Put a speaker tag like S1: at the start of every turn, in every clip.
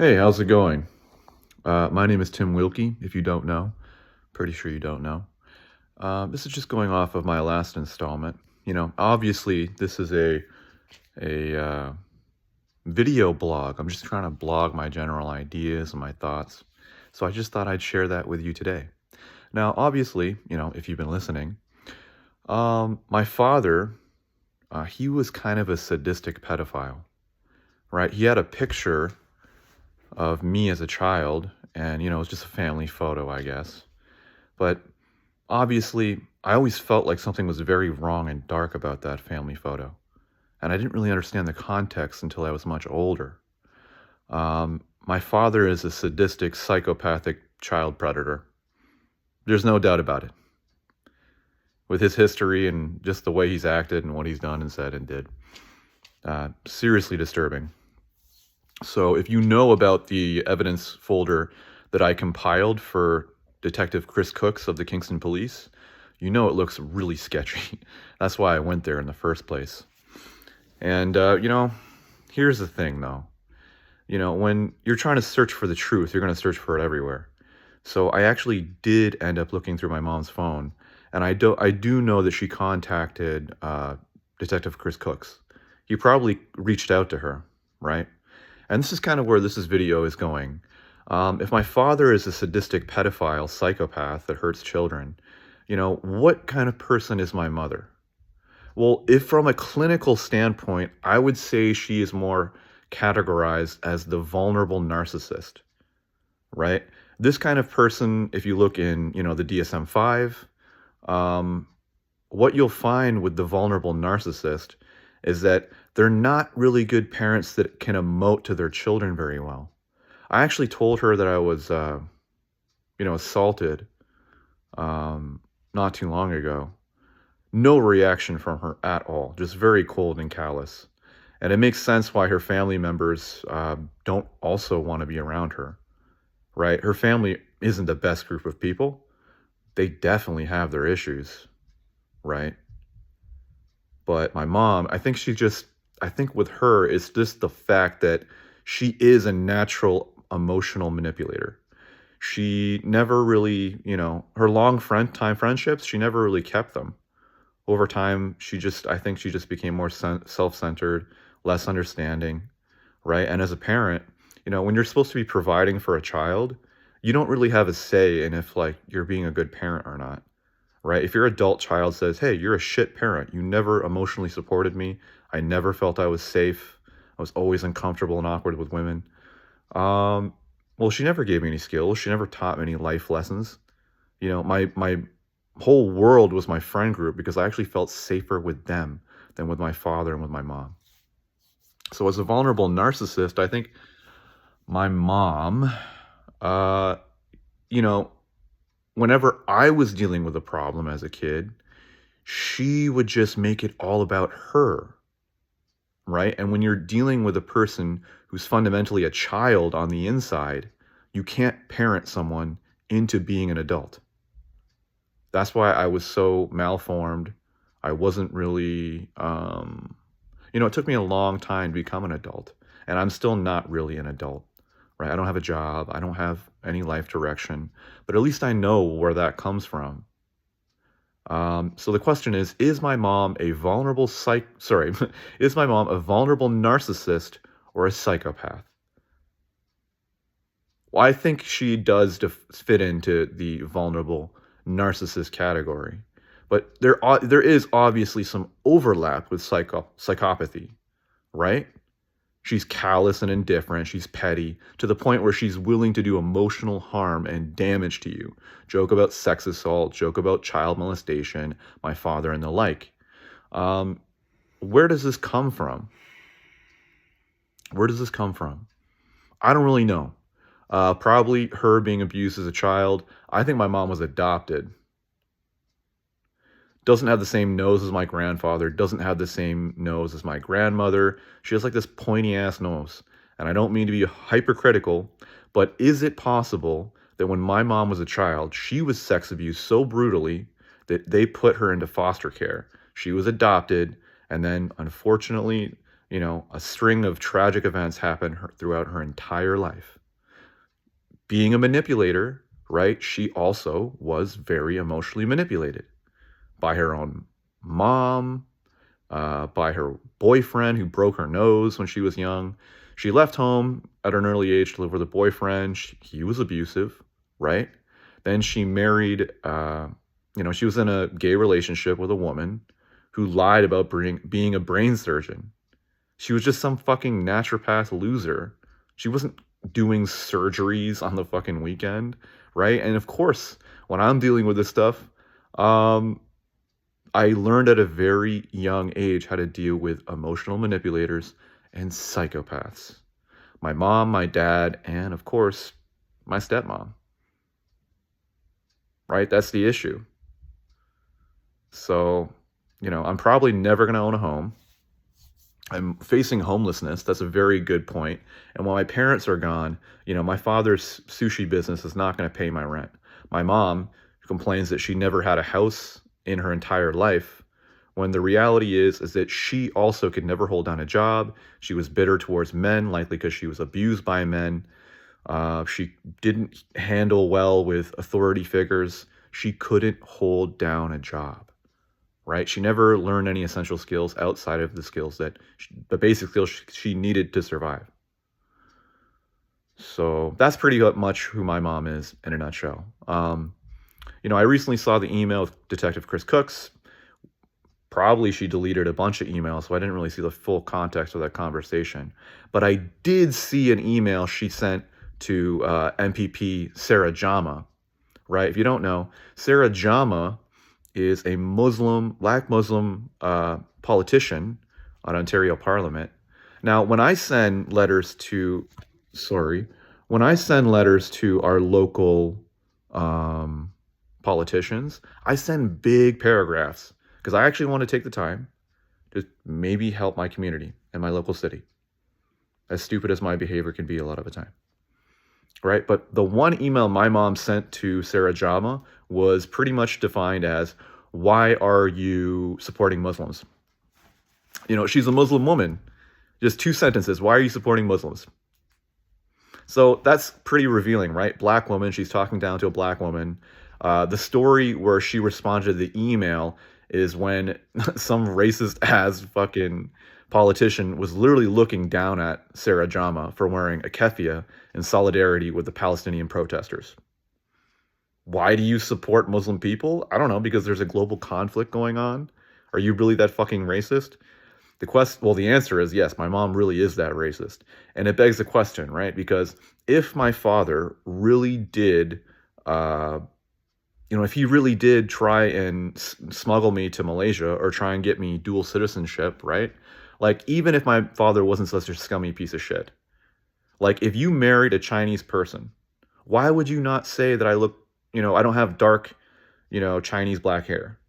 S1: Hey, how's it going? My name is Tim Wilkie, if you don't know. Pretty sure you don't know. This is just going off of my last installment. Obviously, this is a video blog. I'm just trying to blog my general ideas and my thoughts. So I just thought I'd share that with you today. Now, obviously, if you've been listening, my father, he was kind of a sadistic pedophile, right? He had a picture of me as a child, and it was just a family photo, I guess. But obviously, I always felt like something was very wrong and dark about that family photo. And I didn't really understand the context until I was much older. My father is a sadistic, psychopathic child predator. There's no doubt about it. With his history and just the way he's acted and what he's done and said and did. Seriously disturbing. So if you know about the evidence folder that I compiled for Detective Chris Cooks of the Kingston Police, it looks really sketchy. That's why I went there in the first place. And, here's the thing, though. When you're trying to search for the truth, you're going to search for it everywhere. So I actually did end up looking through my mom's phone, and I do know that she contacted Detective Chris Cooks. He probably reached out to her, right? And this is kind of where this video is going. If my father is a sadistic pedophile psychopath that hurts children, what kind of person is my mother? Well, if from a clinical standpoint, I would say she is more categorized as the vulnerable narcissist, right? This kind of person, if you look in, the DSM-5, what you'll find with the vulnerable narcissist is that they're not really good parents that can emote to their children very well. I actually told her that I was, assaulted not too long ago. No reaction from her at all, just very cold and callous. And it makes sense why her family members don't also want to be around her, right? Her family isn't the best group of people. They definitely have their issues, right? But my mom, I think with her, it's just the fact that she is a natural emotional manipulator. She never really, her time friendships, she never really kept them. Over time, I think she just became more self-centered, less understanding, right? And as a parent, when you're supposed to be providing for a child, you don't really have a say in if like you're being a good parent or not, right? If your adult child says, "Hey, you're a shit parent. You never emotionally supported me. I never felt I was safe. I was always uncomfortable and awkward with women." Well, she never gave me any skills. She never taught me any life lessons. My whole world was my friend group because I actually felt safer with them than with my father and with my mom. So as a vulnerable narcissist, I think my mom, uh, you know, whenever I was dealing with a problem as a kid, she would just make it all about her, right? And when you're dealing with a person who's fundamentally a child on the inside, you can't parent someone into being an adult. That's why I was so malformed. I wasn't really, it took me a long time to become an adult, and I'm still not really an adult, right? I don't have a job. I don't have any life direction, but at least I know where that comes from. So the question is my mom a vulnerable is my mom a vulnerable narcissist or a psychopath? Well, I think she does fit into the vulnerable narcissist category, but there is obviously some overlap with psychopathy, right? She's callous and indifferent. She's petty to the point where she's willing to do emotional harm and damage to you. Joke about sex assault, joke about child molestation, my father, and the like. Where does this come from? Where does this come from? I don't really know. Probably her being abused as a child. I think my mom was adopted. Doesn't have the same nose as my grandfather, doesn't have the same nose as my grandmother. She has like this pointy ass nose. And I don't mean to be hypercritical, but is it possible that when my mom was a child, she was sex abused so brutally that they put her into foster care? She was adopted, and then unfortunately, a string of tragic events happened throughout her entire life. Being a manipulator, right? She also was very emotionally manipulated by her own mom, by her boyfriend who broke her nose when she was young. She left home at an early age to live with a boyfriend. He was abusive, right? Then she married, she was in a gay relationship with a woman who lied about being a brain surgeon. She was just some fucking naturopath loser. She wasn't doing surgeries on the fucking weekend, right? And of course, when I'm dealing with this stuff, I learned at a very young age how to deal with emotional manipulators and psychopaths. My mom, my dad, and of course, my stepmom. Right? That's the issue. So, I'm probably never going to own a home. I'm facing homelessness. That's a very good point. And while my parents are gone, my father's sushi business is not going to pay my rent. My mom complains that she never had a house in her entire life, when the reality is that she also could never hold down a job. She was bitter towards men, likely because she was abused by men. She didn't handle well with authority figures. She couldn't hold down a job, right? She never learned any essential skills outside of the skills the basic skills she needed to survive. So that's pretty much who my mom is in a nutshell. I recently saw the email of Detective Chris Cooks. Probably she deleted a bunch of emails, so I didn't really see the full context of that conversation. But I did see an email she sent to MPP Sarah Jama, right? If you don't know, Sarah Jama is a black Muslim politician on Ontario Parliament. Now, when I send letters to our local politicians, I send big paragraphs because I actually want to take the time to maybe help my community and my local city, as stupid as my behavior can be a lot of the time. Right? But the one email my mom sent to Sarah Jama was pretty much defined as, why are you supporting Muslims? She's a Muslim woman. Just 2 sentences. Why are you supporting Muslims? So that's pretty revealing, right? Black woman. She's talking down to a black woman. The story where she responded to the email is when some racist ass fucking politician was literally looking down at Sarah Jama for wearing a keffiyeh in solidarity with the Palestinian protesters. Why do you support Muslim people? I don't know, because there's a global conflict going on. Are you really that fucking racist? The answer is yes, my mom really is that racist. And it begs the question, right? Because if my father really did, if he really did try and smuggle me to Malaysia or try and get me dual citizenship, right? Like, even if my father wasn't such a scummy piece of shit, like, if you married a Chinese person, why would you not say that I look, I don't have dark, Chinese black hair?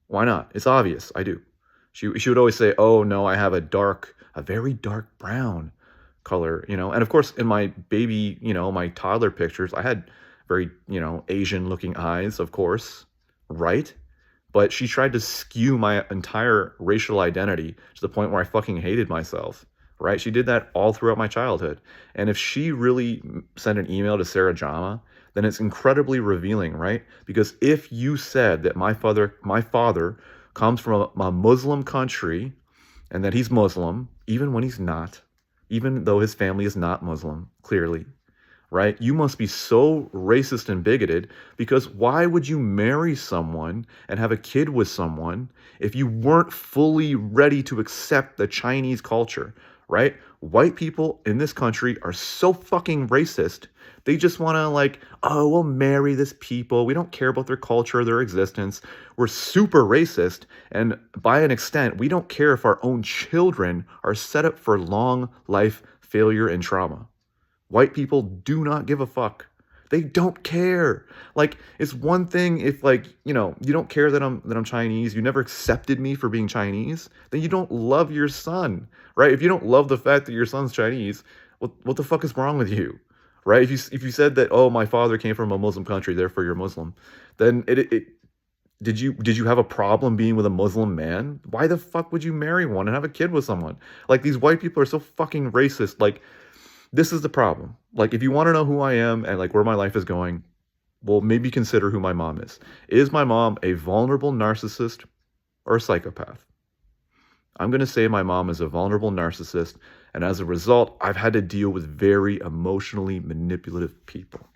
S1: Why not? It's obvious. I do. She would always say, oh, no, I have a very dark brown color, And of course, in my baby, my toddler pictures, I had very, Asian looking eyes, of course, right? But she tried to skew my entire racial identity to the point where I fucking hated myself, right? She did that all throughout my childhood. And if she really sent an email to Sarah Jama, then it's incredibly revealing, right? Because if you said that my father comes from a Muslim country and that he's Muslim, even when he's not, even though his family is not Muslim, clearly, right? You must be so racist and bigoted, because why would you marry someone and have a kid with someone if you weren't fully ready to accept the Chinese culture, right? White people in this country are so fucking racist. They just want to we'll marry this people. We don't care about their culture, their existence. We're super racist. And by an extent, we don't care if our own children are set up for long life failure and trauma. White people do not give a fuck. They don't care. It's one thing if you don't care that I'm Chinese, you never accepted me for being Chinese, then you don't love your son, right? If you don't love the fact that your son's Chinese, what the fuck is wrong with you, right? If you said that, oh, my father came from a Muslim country, therefore you're Muslim, then Did you have a problem being with a Muslim man? Why the fuck would you marry one and have a kid with someone? Like, these white people are so fucking racist. Like, this is the problem. Like, if you want to know who I am and like where my life is going, well, maybe consider who my mom is. Is my mom a vulnerable narcissist or a psychopath? I'm going to say my mom is a vulnerable narcissist, and as a result, I've had to deal with very emotionally manipulative people.